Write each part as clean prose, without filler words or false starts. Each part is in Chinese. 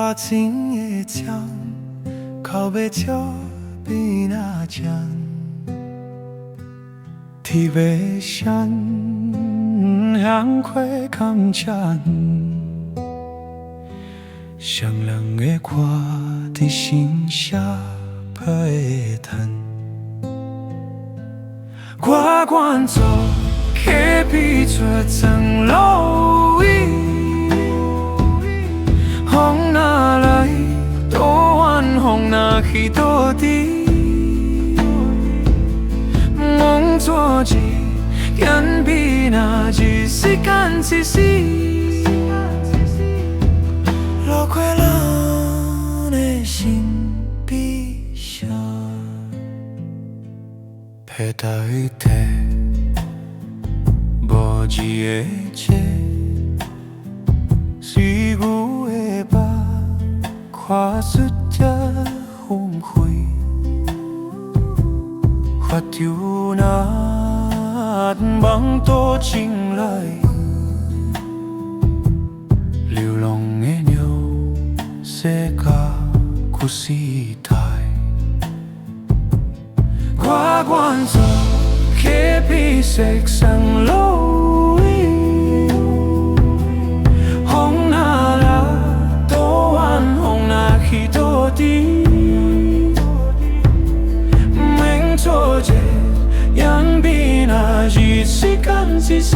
花景夜江，靠北橋比那江，堤北山，向快扛槍，向冷的看在心下拍嘆。我願做隔壁做層樓椅，風哪來多遠，風哪去多低，夢做一眼比那一時間一時，路過咱的心悲傷。陪他一天，無字的街，是牛的目，看出這風灰，發著那夢都進來，流浪的鳥，世界故事台。我願做隔壁色上樓椅，風哪來多遠，風哪去多低，免做這樣比那一時間一時，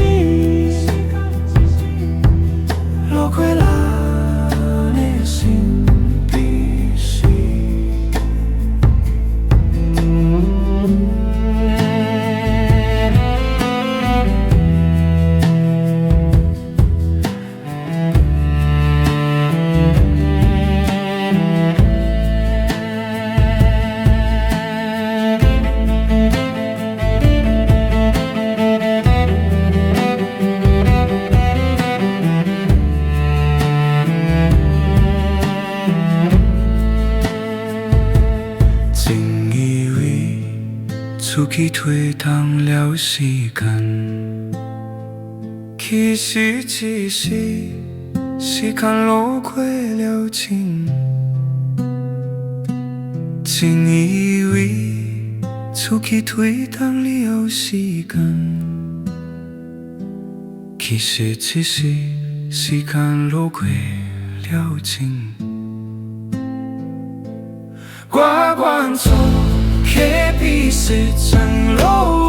路過咱的心悲死。出去推動了時間，其實只是時間路過了情，真以為出去推動了時間，其實只是時間路過了情。我願做隔壁是層樓。